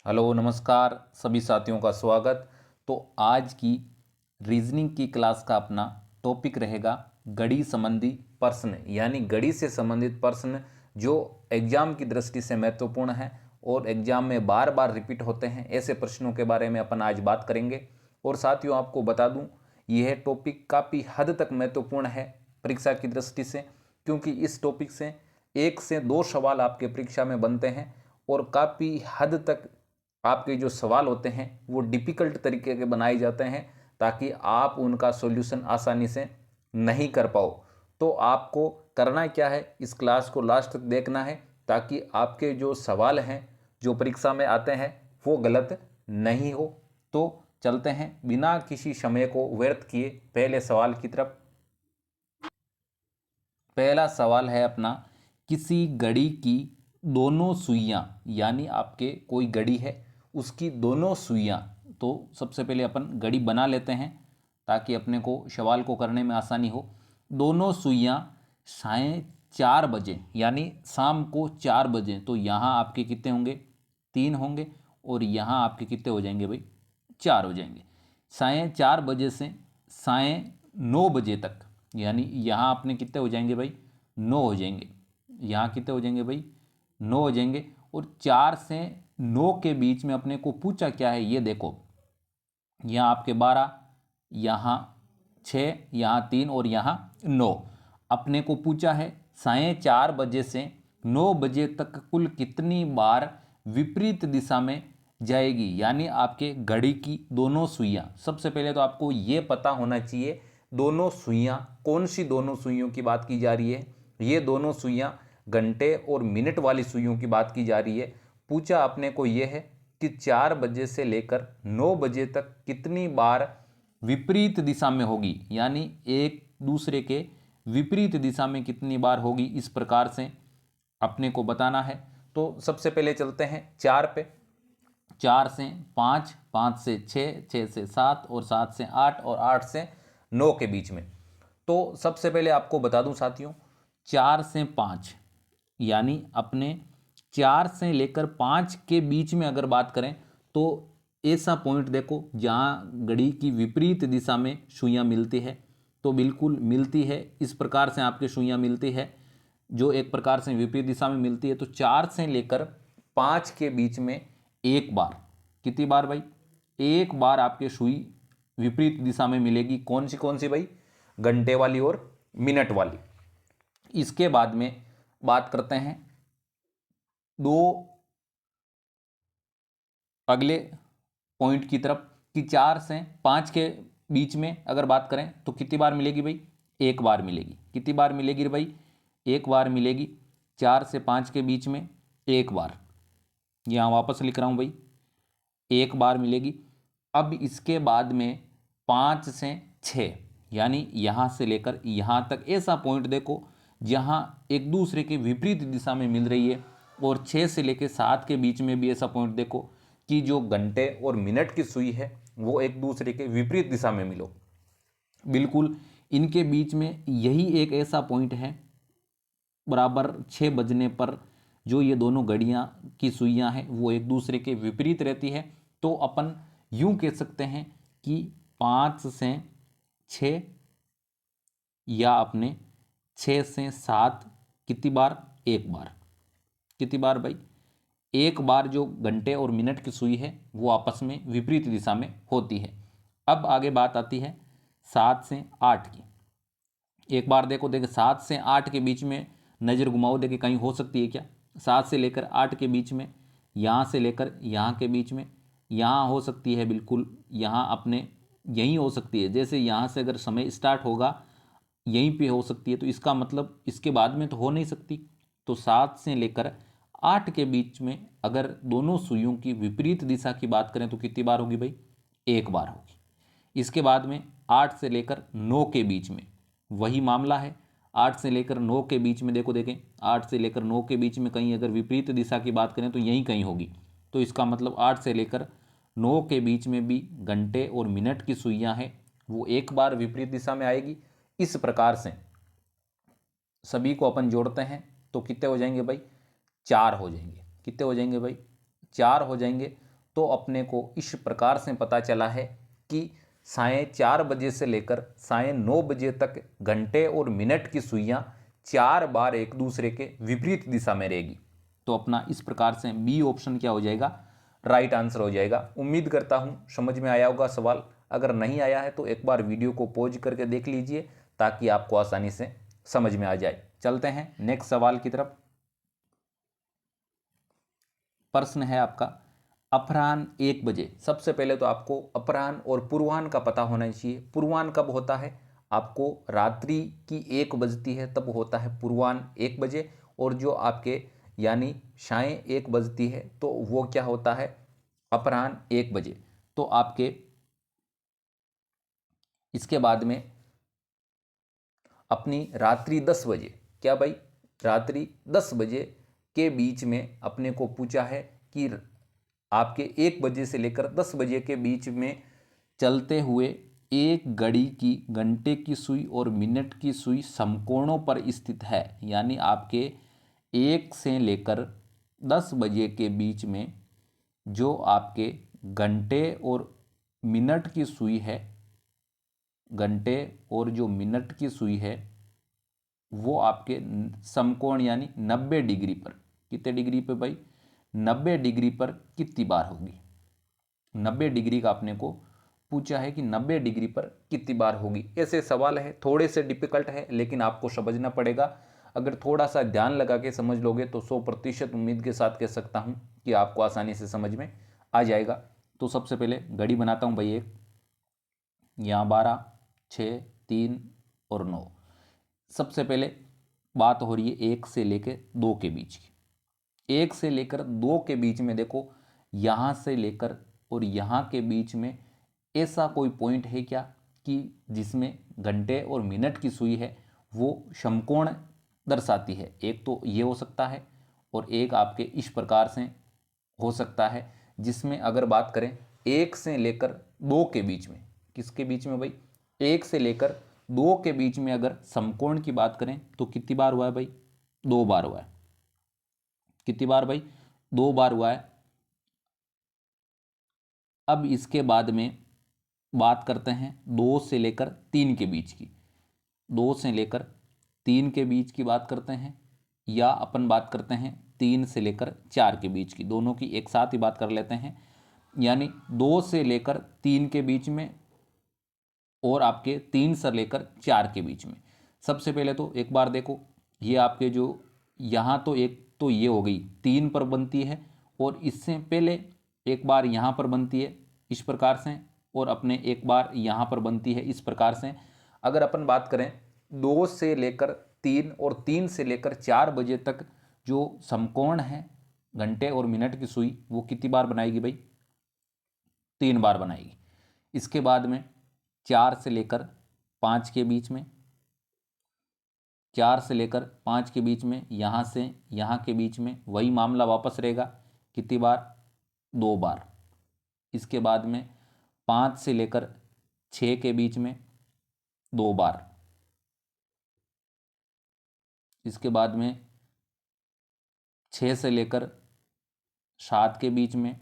Hello नमस्कार सभी साथियों का स्वागत। तो आज की रीजनिंग की क्लास का अपना टॉपिक रहेगा गणित संबंधी प्रश्न, यानी गणित से संबंधित प्रश्न जो एग्जाम की दृष्टि से महत्वपूर्ण है और एग्जाम में बार बार रिपीट होते हैं। ऐसे प्रश्नों के बारे में अपन आज बात करेंगे। और साथियों आपको बता दूं, यह टॉपिक काफ़ी हद तक महत्वपूर्ण है परीक्षा की दृष्टि से, क्योंकि इस टॉपिक से 1 से 2 सवाल आपके परीक्षा में बनते हैं और काफ़ी हद तक आपके जो सवाल होते हैं वो डिफ़िकल्ट तरीके के बनाए जाते हैं ताकि आप उनका सॉल्यूशन आसानी से नहीं कर पाओ। तो आपको करना क्या है, इस क्लास को लास्ट तक देखना है ताकि आपके जो सवाल हैं जो परीक्षा में आते हैं वो गलत नहीं हो। तो चलते हैं बिना किसी समय को व्यर्थ किए पहले सवाल की तरफ। पहला सवाल है अपना, किसी घड़ी की दोनों सुइयां, यानी आपके कोई घड़ी है उसकी दोनों सुइयां। तो सबसे पहले अपन घड़ी बना लेते हैं ताकि अपने को सवाल को करने में आसानी हो। दोनों सुइयां 4:30 बजे यानी शाम को 4 बजे, तो यहाँ आपके कितने होंगे, 3 होंगे और यहाँ आपके कितने हो जाएंगे भाई, 4 हो जाएंगे। 4:30 से 9:30 तक, यानी यहाँ अपने कितने हो जाएंगे भाई, 9 हो जाएंगे। यहाँ कितने हो जाएंगे भाई, 9 हो जाएंगे। और 4 से 9 के बीच में अपने को पूछा क्या है, ये देखो, यहाँ आपके 12, यहाँ 6, यहाँ 3 और यहाँ 9। अपने को पूछा है 4:30 से 9 बजे तक कुल कितनी बार विपरीत दिशा में जाएगी, यानी आपके घड़ी की दोनों सुइयां। सबसे पहले तो आपको ये पता होना चाहिए दोनों सुइयां कौन सी दोनों सुइयों की बात की जा रही है। ये दोनों सुइयां घंटे और मिनट वाली सुइयों की बात की जा रही है। पूछा अपने को यह है कि 4 बजे से लेकर 9 बजे तक कितनी बार विपरीत दिशा में होगी, यानी एक दूसरे के विपरीत दिशा में कितनी बार होगी, इस प्रकार से अपने को बताना है। तो सबसे पहले चलते हैं 4 पे। 4 से 5, 5 से 6, 6 से 7 और 7 से 8 और 8 से 9 के बीच में। तो सबसे पहले आपको बता दूं साथियों, 4 से 5 यानी अपने 4 से लेकर 5 के बीच में अगर बात करें तो ऐसा पॉइंट देखो जहां घड़ी की विपरीत दिशा में सुइयां मिलती है। तो बिल्कुल मिलती है, इस प्रकार से आपके सुइयां मिलती है जो एक प्रकार से विपरीत दिशा में मिलती है। तो 4 से लेकर 5 के बीच में एक बार, कितनी बार भाई, एक बार आपके सुई विपरीत दिशा में मिलेगी। कौन सी भाई, घंटे वाली और मिनट वाली। इसके बाद में बात करते हैं दो अगले पॉइंट की तरफ कि 4 से 5 के बीच में अगर बात करें तो कितनी बार मिलेगी भाई, एक बार मिलेगी। कितनी बार मिलेगी भाई, एक बार मिलेगी। 4 से 5 के बीच में एक बार, यहाँ वापस लिख रहा हूँ भाई, एक बार मिलेगी। अब इसके बाद में 5 से 6 यानी यहाँ से लेकर यहाँ तक ऐसा पॉइंट देखो जहाँ एक दूसरे के विपरीत दिशा में मिल रही है। और 6 से लेकर 7 के बीच में भी ऐसा पॉइंट देखो कि जो घंटे और मिनट की सुई है वो एक दूसरे के विपरीत दिशा में मिलो। बिल्कुल इनके बीच में यही एक ऐसा पॉइंट है बराबर 6 बजने पर जो ये दोनों घड़ियां की सुइयां हैं वो एक दूसरे के विपरीत रहती है। तो अपन यूं कह सकते हैं कि 5 से 6 या अपने 6 से 7 कितनी बार, एक बार। कितनी बार भाई, एक बार जो घंटे और मिनट की सुई है वो आपस में विपरीत दिशा में होती है। अब आगे बात आती है 7 से 8 की। एक बार देखो 7 से 8 के बीच में नज़र घुमाओ, देखे कहीं हो सकती है क्या। 7 से लेकर 8 के बीच में, यहाँ से लेकर यहाँ के बीच में, यहाँ हो सकती है, बिल्कुल यहाँ अपने यहीं हो सकती है। जैसे यहाँ से अगर समय स्टार्ट होगा यहीं पे हो सकती है, तो इसका मतलब इसके बाद में तो हो नहीं सकती। तो 7 से लेकर 8 के बीच में अगर दोनों सुइयों की विपरीत दिशा की बात करें तो कितनी बार होगी भाई, एक बार होगी। इसके बाद में 8 से लेकर 9 के बीच में वही मामला है। 8 से लेकर 9 के बीच में देखो, देखें 8 से लेकर 9 के बीच में कहीं अगर विपरीत दिशा की बात करें तो यहीं कहीं होगी। तो इसका मतलब 8 से लेकर 9 के बीच में भी घंटे और मिनट की सुइयां हैं वो एक बार विपरीत दिशा में आएगी। इस प्रकार से सभी को अपन जोड़ते हैं तो कितने हो जाएंगे भाई, 4 हो जाएंगे। कितने हो जाएंगे भाई, 4 हो जाएंगे। तो अपने को इस प्रकार से पता चला है कि सायं 4 बजे से लेकर सायं 9 बजे तक घंटे और मिनट की सुइयां 4 बार एक दूसरे के विपरीत दिशा में रहेगी। तो अपना इस प्रकार से बी ऑप्शन क्या हो जाएगा, राइट आंसर हो जाएगा। उम्मीद करता हूं समझ में आया होगा सवाल। अगर नहीं आया है तो एक बार वीडियो को पॉज करके देख लीजिए ताकि आपको आसानी से समझ में आ जाए। चलते हैं नेक्स्ट सवाल की तरफ। प्रश्न है आपका अपराह्न 1 बजे। सबसे पहले तो आपको अपराह्न और पूर्वाह्न का पता होना चाहिए। पूर्वाह्न कब होता है, आपको रात्रि की 1 बजती है तब होता है पूर्वाह्न 1 बजे, और जो आपके यानी सायं 1 बजती है तो वो क्या होता है, अपराह्न 1 बजे। तो आपके इसके बाद में अपनी रात्रि 10 बजे, क्या भाई, रात्रि 10 बजे के बीच में अपने को पूछा है कि आपके 1 बजे से लेकर 10 बजे के बीच में चलते हुए एक घड़ी की घंटे की सुई और मिनट की सुई समकोणों पर स्थित है। यानी आपके 1 से लेकर 10 बजे के बीच में जो आपके घंटे और मिनट की सुई है, घंटे और जो मिनट की सुई है वो आपके समकोण यानी 90 डिग्री पर, कितने डिग्री पे भाई, 90 डिग्री पर कितनी बार होगी। 90 डिग्री का अपने को पूछा है कि 90 डिग्री पर कितनी बार होगी। ऐसे सवाल है, थोड़े से डिफिकल्ट है लेकिन आपको समझना पड़ेगा। अगर थोड़ा सा ध्यान लगा के समझ लोगे तो 100% उम्मीद के साथ कह सकता हूँ कि आपको आसानी से समझ में आ जाएगा। तो सबसे पहले घड़ी बनाता हूँ भाई एक, यहाँ 12, 6, 3 और 9। सबसे पहले बात हो रही है 1 से लेकर 2 के बीच की। 1 से लेकर 2 के बीच में देखो, यहाँ से लेकर और यहाँ के बीच में ऐसा कोई पॉइंट है क्या कि जिसमें घंटे और मिनट की सुई है वो समकोण दर्शाती है। एक तो ये हो सकता है और एक आपके इस प्रकार से हो सकता है, जिसमें अगर बात करें 1 से लेकर 2 के बीच में, किसके बीच में भाई, 1 से लेकर 2 के बीच में अगर समकोण की बात करें तो कितनी बार हुआ है भाई, 2 बार हुआ है। कितनी बार भाई, 2 बार हुआ है। अब इसके बाद में बात करते हैं 2 से लेकर 3 के बीच की। 2 से लेकर 3 के बीच की बात करते हैं, या अपन बात करते हैं 3 से लेकर 4 के बीच की। दोनों की एक साथ ही बात कर लेते हैं। यानी 2 से लेकर 3 के बीच में और आपके 3 से लेकर 4 के बीच में। सबसे पहले तो एक बार देखो, ये आपके जो यहाँ तो एक तो ये हो गई 3 पर बनती है, और इससे पहले एक बार यहाँ पर बनती है इस प्रकार से, और अपने एक बार यहाँ पर बनती है इस प्रकार से। अगर अपन बात करें 2 से लेकर 3 और 3 से लेकर 4 बजे तक जो समकोण है घंटे और मिनट की सुई, वो कितनी बार बनाएगी भाई, 3 बार बनाएगी। इसके बाद में 4 से लेकर 5 के बीच में, 4 से लेकर 5 के बीच में यहाँ से यहाँ के बीच में वही मामला वापस रहेगा, कितनी बार, 2 बार। इसके बाद में 5 से लेकर 6 के बीच में 2 बार। इसके बाद में 6 से लेकर 7 के बीच में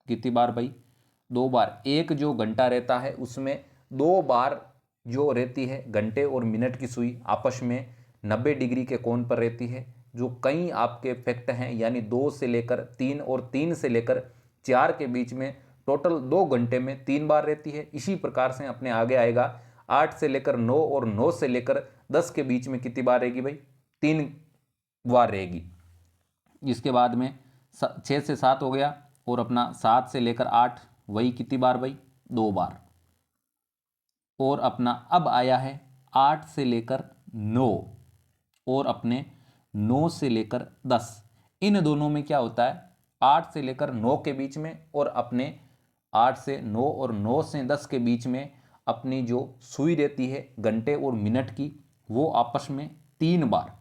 कितनी बार भाई, 2 बार। एक जो घंटा रहता है उसमें 2 बार जो रहती है घंटे और मिनट की सुई आपस में 90 डिग्री के कोण पर रहती है। जो कई आपके फैक्ट हैं, यानी 2 से लेकर 3 और 3 से लेकर 4 के बीच में टोटल 2 घंटे में 3 बार रहती है। इसी प्रकार से अपने आगे आएगा 8 से लेकर 9 और 9 से लेकर 10 के बीच में कितनी बार रहेगी भाई, 3 बार रहेगी। इसके बाद में 6 से 7 हो गया, और अपना 7 से लेकर 8 वही कितनी बार भाई, 2 बार। और अपना अब आया है 8 से लेकर 9 और अपने 9 से लेकर 10। इन दोनों में क्या होता है, 8 से लेकर 9 के बीच में और अपने 8 से 9 और 9 से 10 के बीच में अपनी जो सुई रहती है घंटे और मिनट की, वो आपस में 3 बार,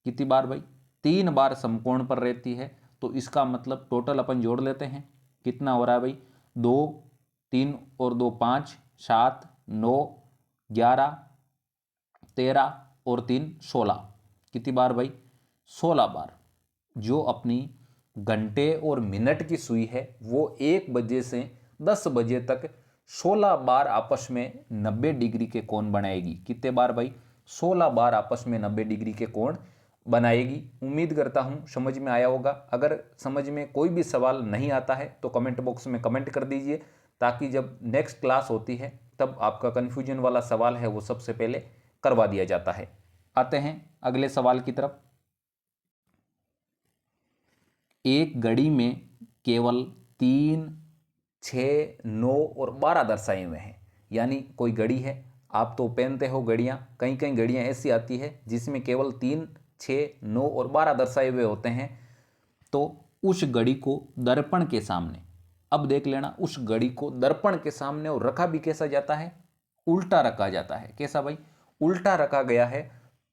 कितनी बार भाई, 3 बार समकोण पर रहती है। तो इसका मतलब टोटल अपन जोड़ लेते हैं, कितना हो रहा है भाई, 2, 3 और 2 5, 7, 9, 11, 13 और 3 16। कितनी बार भाई, 16 बार जो अपनी घंटे और मिनट की सुई है वो 1 बजे से 10 बजे तक 16 बार आपस में 90 डिग्री के कोण बनाएगी। कितने बार भाई? 16 बार आपस में 90 डिग्री के कोण बनाएगी। उम्मीद करता हूँ समझ में आया होगा। अगर समझ में कोई भी सवाल नहीं आता है तो कमेंट बॉक्स में कमेंट कर दीजिए, ताकि जब नेक्स्ट क्लास होती है तब आपका कन्फ्यूजन वाला सवाल है वो सबसे पहले करवा दिया जाता है। आते हैं अगले सवाल की तरफ। एक घड़ी में केवल 3, 6, 9 और 12 दर्शाए हुए हैं। यानी कोई घड़ी है, आप तो पहनते हो घड़ियाँ, कई कई घड़ियाँ ऐसी आती है जिसमें केवल 3, 6, 9 और 12 दर्शाए हुए होते हैं। तो उस घड़ी को दर्पण के सामने, अब देख लेना, उस घड़ी को दर्पण के सामने और रखा भी कैसा जाता है? उल्टा रखा जाता है। कैसा भाई? उल्टा रखा गया है।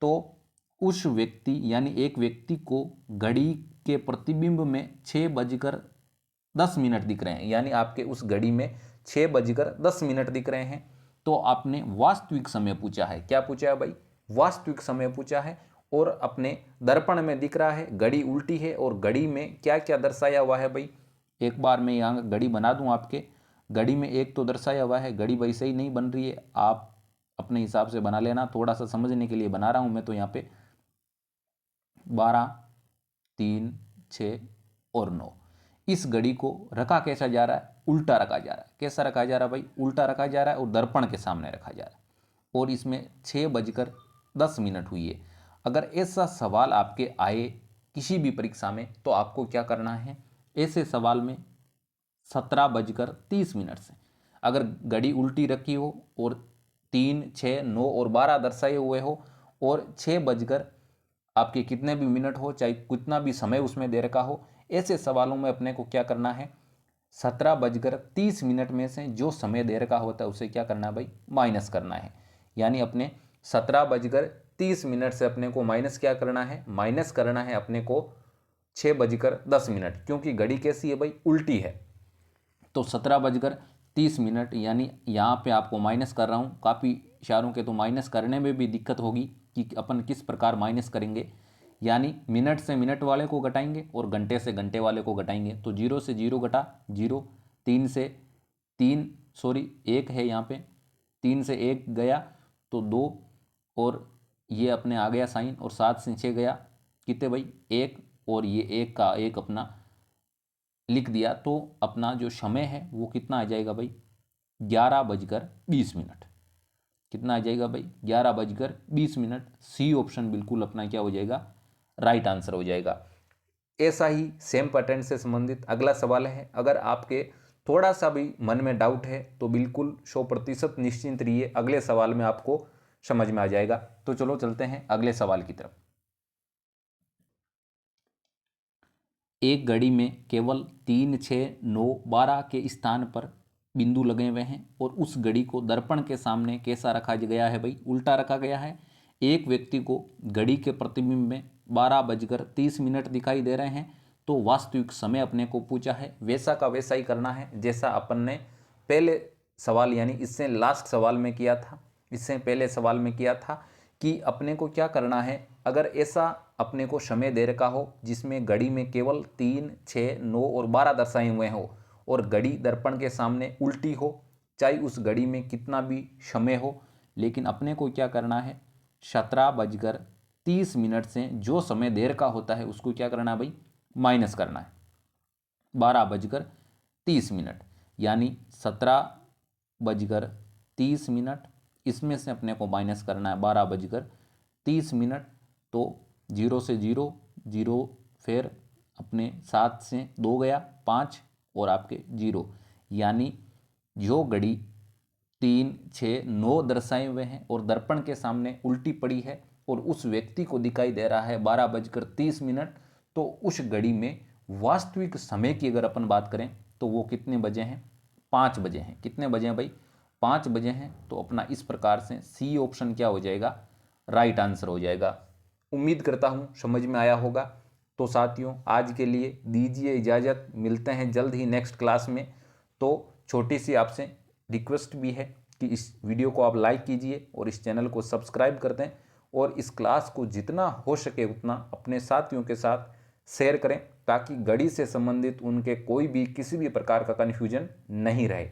तो उस व्यक्ति यानी एक व्यक्ति को घड़ी के प्रतिबिंब में 6:10 दिख रहे हैं। यानी आपके उस घड़ी में 6:10 दिख रहे हैं। तो आपने वास्तविक समय पूछा है। क्या पूछा है भाई? वास्तविक समय पूछा है। और अपने दर्पण में दिख रहा है घड़ी उल्टी है, और घड़ी में क्या क्या दर्शाया हुआ है भाई? एक बार मैं यहाँ घड़ी बना दूं आपके। घड़ी में एक तो दर्शाया हुआ है, घड़ी वैसे ही नहीं बन रही है, आप अपने हिसाब से बना लेना, थोड़ा सा समझने के लिए बना रहा हूं मैं। तो यहाँ पे 12, 3, 6 और 9। इस घड़ी को रखा कैसा जा रहा है? उल्टा रखा जा रहा है। कैसा रखा जा रहा है भाई? उल्टा रखा जा रहा है और दर्पण के सामने रखा जा रहा है। और इसमें 6:10 हुई है। अगर ऐसा सवाल आपके आए किसी भी परीक्षा में तो आपको क्या करना है? ऐसे सवाल में 17:30 से अगर घड़ी उल्टी रखी हो और 3, 6, 9 और 12 दर्शाए हुए हो, और 6 बजकर आपके कितने भी मिनट हो, चाहे कितना भी समय उसमें दे रखा हो, ऐसे सवालों में अपने को क्या करना है? 17:30 में से जो समय दे रखा होता है उसे क्या करना है भाई? माइनस करना है। यानी अपने 17:30 से अपने को माइनस क्या करना है? माइनस करना है अपने को 6:10, क्योंकि घड़ी कैसी है भाई? उल्टी है। तो 17:30, यानी यहाँ पे आपको माइनस कर रहा हूँ। काफ़ी इशारों के तो माइनस करने में भी दिक्कत होगी कि अपन किस प्रकार माइनस करेंगे। यानी मिनट से मिनट वाले को घटाएंगे और घंटे से घंटे वाले को घटाएंगे। तो 0 से 0 घटा 0, 3 से 3, सॉरी 1 है यहाँ पे, 3 से 1 गया तो 2, और ये अपने आ गया साइन, और 7 से 6 गया कितने भाई? 1, और ये 1 का 1 अपना लिख दिया। तो अपना जो समय है वो कितना आ जाएगा भाई? 11:20। कितना आ जाएगा भाई? 11:20। सी ऑप्शन बिल्कुल अपना क्या हो जाएगा? राइट आंसर हो जाएगा। ऐसा ही सेम पैटर्न से संबंधित अगला सवाल है। अगर आपके थोड़ा सा भी मन में डाउट है तो बिल्कुल 100% निश्चिंत रहिए, अगले सवाल में आपको समझ में आ जाएगा। तो चलो चलते हैं अगले सवाल की तरफ। एक घड़ी में केवल 3, 6, 9, 12 के स्थान पर बिंदु लगे हुए हैं, और उस घड़ी को दर्पण के सामने कैसा रखा गया है भाई? उल्टा रखा गया है। एक व्यक्ति को घड़ी के प्रतिबिंब में 12:30 दिखाई दे रहे हैं। तो वास्तविक समय अपने को पूछा है, वैसा का वैसा ही करना है जैसा अपन ने पहले सवाल यानी इससे लास्ट सवाल में किया था, इससे पहले सवाल में किया था कि अपने को क्या करना है। अगर ऐसा अपने को समय दे रखा हो जिसमें घड़ी में केवल 3, 6, 9 और 12 दर्शाए हुए हो, और घड़ी दर्पण के सामने उल्टी हो, चाहे उस घड़ी में कितना भी समय हो, लेकिन अपने को क्या करना है? 17:30 से जो समय दे रखा होता है उसको क्या करना है भाई? माइनस करना है 12:30, यानी 17:30, इसमें से अपने को माइनस करना है 12:30। तो 0 से 0, 0, फिर अपने 7 से 2 गया 5, और आपके 0, यानी जो घड़ी 3, 6, 9 दर्शाए हुए हैं और दर्पण के सामने उल्टी पड़ी है और उस व्यक्ति को दिखाई दे रहा है 12:30, तो उस घड़ी में वास्तविक समय की अगर अपन बात करें तो वो कितने बजे हैं? 5 बजे हैं। कितने बजे हैं भाई? 5 बजे हैं। तो अपना इस प्रकार से सी ऑप्शन क्या हो जाएगा? राइट आंसर हो जाएगा। उम्मीद करता हूँ समझ में आया होगा। तो साथियों आज के लिए दीजिए इजाज़त, मिलते हैं जल्द ही नेक्स्ट क्लास में। तो छोटी सी आपसे रिक्वेस्ट भी है कि इस वीडियो को आप लाइक कीजिए और इस चैनल को सब्सक्राइब कर दें, और इस क्लास को जितना हो सके उतना अपने साथियों के साथ शेयर करें, ताकि घड़ी से संबंधित उनके कोई भी किसी भी प्रकार का कन्फ्यूजन नहीं रहे।